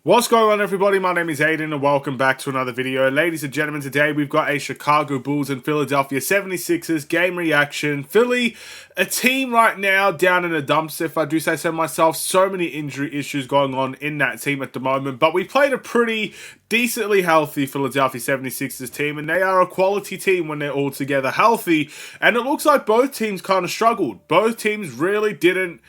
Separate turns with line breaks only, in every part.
What's going on, everybody? My name is Aiden and welcome back to another video. Ladies and gentlemen, today we've got a Chicago Bulls and Philadelphia 76ers game reaction. Philly, a team right now down in the dumps, if I do say so myself. So many injury issues going on in that team at the moment, but we played a pretty decently healthy Philadelphia 76ers team, and they are a quality team when they're all together healthy, and it looks like both teams kind of struggled. Both teams really didn't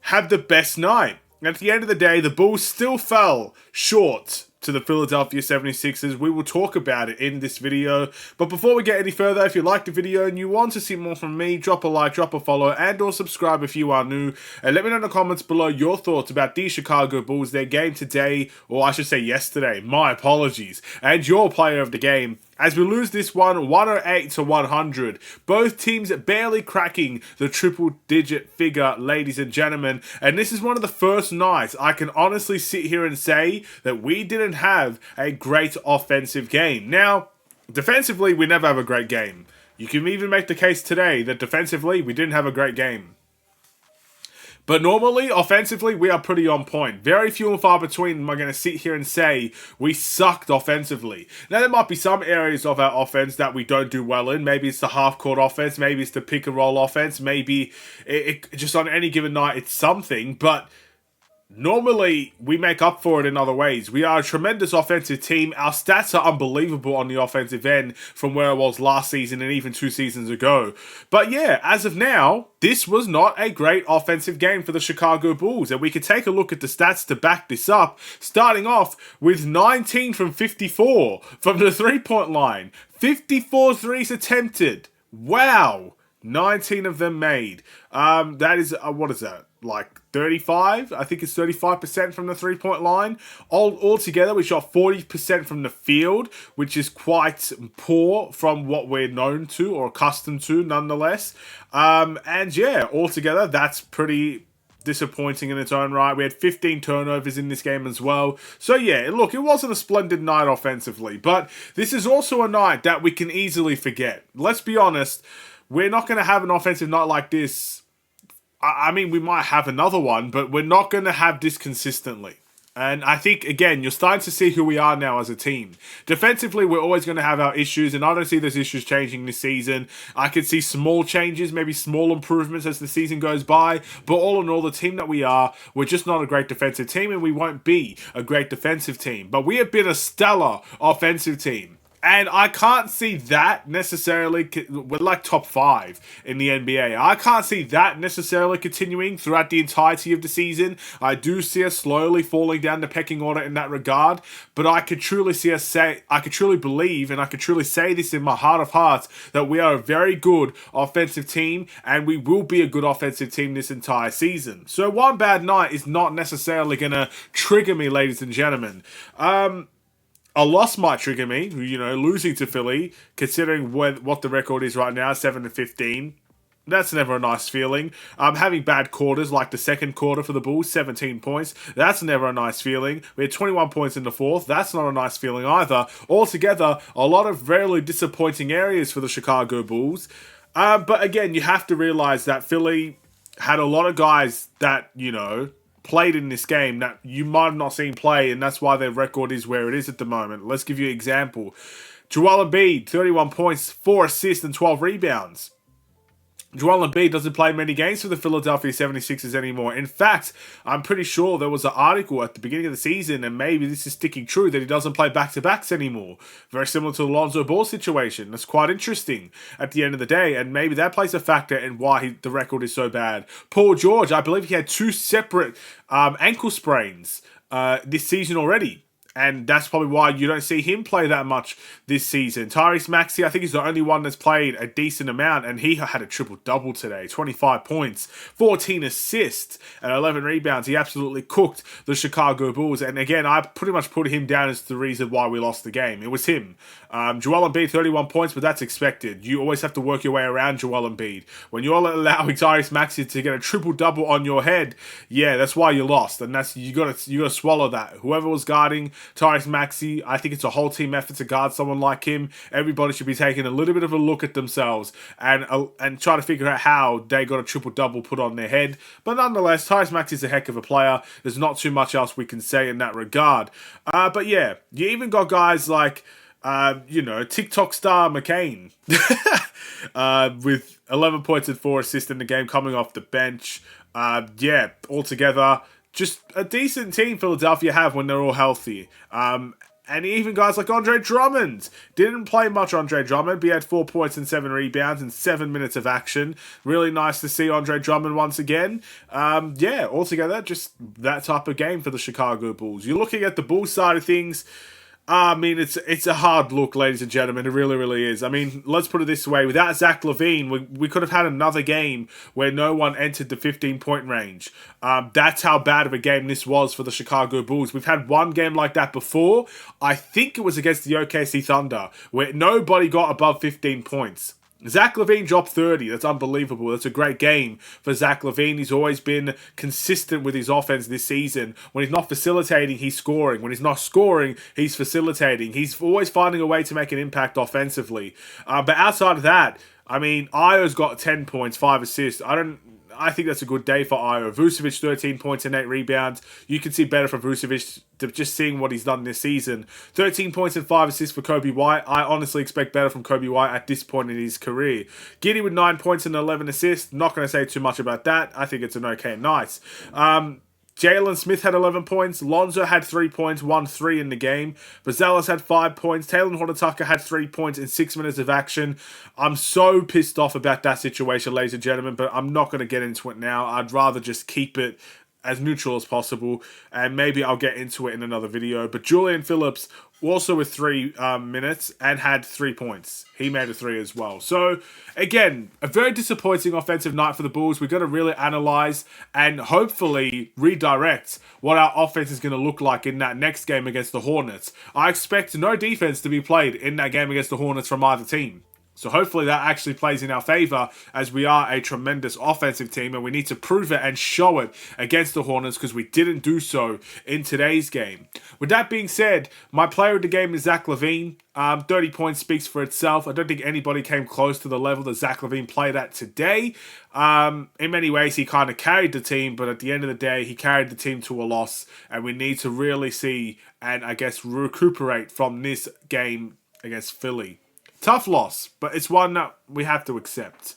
have the best night. At the end of the day, the Bulls still fell short to the Philadelphia 76ers. We will talk about it in this video. But before we get any further, if you liked the video and you want to see more from me, drop a like, drop a follow, and or subscribe if you are new. And let me know in the comments below your thoughts about the Chicago Bulls, their game today, or I should say yesterday. My apologies. And your player of the game, as we lose this one 108 to 100. Both teams barely cracking the triple-digit figure, ladies and gentlemen. And this is one of the first nights I can honestly sit here and say that we didn't have a great offensive game. Now, defensively, we never have a great game. You can even make the case today that defensively, we didn't have a great game. But normally, offensively, we are pretty on point. Very few and far between am I going to sit here and say we sucked offensively. Now, there might be some areas of our offense that we don't do well in. Maybe it's the half-court offense. Maybe it's the pick-and-roll offense. Maybe it just on any given night, it's something. But normally, we make up for it in other ways. We are a tremendous offensive team. Our stats are unbelievable on the offensive end from where it was last season and even 2 seasons ago. But yeah, as of now, this was not a great offensive game for the Chicago Bulls. And we could take a look at the stats to back this up. Starting off with 19 from 54 from the three-point line. 54 threes attempted. Wow. 19 of them made. That is, what is that? Like 35? I think it's 35% from the three-point line. Altogether, we shot 40% from the field, which is quite poor from what we're known to or accustomed to, nonetheless. And yeah, altogether, that's pretty disappointing in its own right. We had 15 turnovers in this game as well. So yeah, look, it wasn't a splendid night offensively, but this is also a night that we can easily forget. Let's be honest, we're not going to have an offensive night like this. I mean, we might have another one, but we're not going to have this consistently. And I think, again, you're starting to see who we are now as a team. Defensively, we're always going to have our issues, and I don't see those issues changing this season. I could see small changes, maybe small improvements as the season goes by, but all in all, the team that we are, we're just not a great defensive team, and we won't be a great defensive team. But we have been a stellar offensive team. And I can't see that necessarily, we're like top 5 in the NBA. I can't see that necessarily continuing throughout the entirety of the season. I do see us slowly falling down the pecking order in that regard. But I could truly see us say, I could truly believe, and I could truly say this in my heart of hearts, that we are a very good offensive team, and we will be a good offensive team this entire season. So one bad night is not necessarily going to trigger me, ladies and gentlemen. A loss might trigger me, losing to Philly, considering what the record is right now, 7-15. That's never a nice feeling. Having bad quarters, like the second quarter for the Bulls, 17 points. That's never a nice feeling. We had 21 points in the fourth. That's not a nice feeling either. Altogether, a lot of really disappointing areas for the Chicago Bulls. But again, you have to realize that Philly had a lot of guys that, played in this game that you might have not seen play, and that's why their record is where it is at the moment. Let's give you an example. Joel Embiid, 31 points, 4 assists, and 12 rebounds. Joel Embiid doesn't play many games for the Philadelphia 76ers anymore. In fact, I'm pretty sure there was an article at the beginning of the season, and maybe this is sticking true, that he doesn't play back-to-backs anymore. Very similar to the Lonzo Ball situation. That's quite interesting at the end of the day, and maybe that plays a factor in why the record is so bad. Paul George, I believe he had 2 separate ankle sprains this season already. And that's probably why you don't see him play that much this season. Tyrese Maxey, I think he's the only one that's played a decent amount, and he had a triple-double today. 25 points, 14 assists, and 11 rebounds. He absolutely cooked the Chicago Bulls. And again, I pretty much put him down as the reason why we lost the game. It was him. Joel Embiid, 31 points, but that's expected. You always have to work your way around Joel Embiid. When you're allowing Tyrese Maxey to get a triple-double on your head, yeah, that's why you lost. And that's you gotta swallow that. Whoever was guarding Tyrese Maxey, I think it's a whole team effort to guard someone like him. Everybody should be taking a little bit of a look at themselves and try to figure out how they got a triple-double put on their head. But nonetheless, Tyrese Maxey's a heck of a player. There's not too much else we can say in that regard. But yeah, you even got guys like, TikTok star McCain with 11 points and 4 assists in the game coming off the bench. Altogether, just a decent team Philadelphia have when they're all healthy. And even guys like Andre Drummond. Didn't play much Andre Drummond, but he had 4 points and 7 rebounds in 7 minutes of action. Really nice to see Andre Drummond once again. Altogether, just that type of game for the Chicago Bulls. You're looking at the Bulls side of things. I mean, it's a hard look, ladies and gentlemen. It really, really is. I mean, let's put it this way. Without Zach LaVine, we could have had another game where no one entered the 15-point range. That's how bad of a game this was for the Chicago Bulls. We've had one game like that before. I think it was against the OKC Thunder, where nobody got above 15 points. Zach LaVine dropped 30. That's unbelievable. That's a great game for Zach LaVine. He's always been consistent with his offense this season. When he's not facilitating, he's scoring. When he's not scoring, he's facilitating. He's always finding a way to make an impact offensively. But outside of that, I mean, Ayo's got 10 points, 5 assists. I think that's a good day for Ayo. Vucevic, 13 points and 8 rebounds. You can see better from Vucevic just seeing what he's done this season. 13 points and 5 assists for Coby White. I honestly expect better from Coby White at this point in his career. Giddey with 9 points and 11 assists. Not going to say too much about that. I think it's an okay night. Jalen Smith had 11 points. Lonzo had 3 points, 1-3 in the game. Bazelis had 5 points. Taylor Horton-Tucker had 3 points in 6 minutes of action. I'm so pissed off about that situation, ladies and gentlemen, but I'm not going to get into it now. I'd rather just keep it as neutral as possible, and maybe I'll get into it in another video. But Julian Phillips also with 3 minutes and had 3 points. He made a 3 as well. So, again, a very disappointing offensive night for the Bulls. We've got to really analyze and hopefully redirect what our offense is going to look like in that next game against the Hornets. I expect no defense to be played in that game against the Hornets from either team. So hopefully that actually plays in our favor, as we are a tremendous offensive team and we need to prove it and show it against the Hornets, because we didn't do so in today's game. With that being said, my player of the game is Zach LaVine. 30 points speaks for itself. I don't think anybody came close to the level that Zach LaVine played at today. In many ways, he kind of carried the team, but at the end of the day, he carried the team to a loss, and we need to really see and, I guess, recuperate from this game against Philly. Tough loss, but it's one that we have to accept.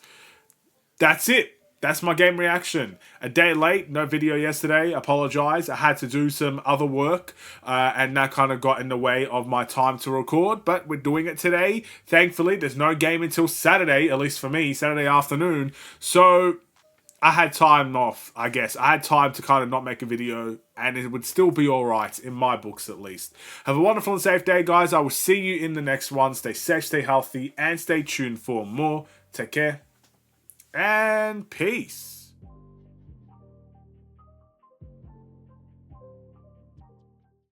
That's it. That's my game reaction. A day late, no video yesterday. Apologize. I had to do some other work, and that kind of got in the way of my time to record, but we're doing it today. Thankfully, there's no game until Saturday, at least for me, Saturday afternoon. So I had time off, I guess. I had time to kind of not make a video, and it would still be alright, in my books at least. Have a wonderful and safe day, guys. I will see you in the next one. Stay safe, stay healthy, and stay tuned for more. Take care, and peace.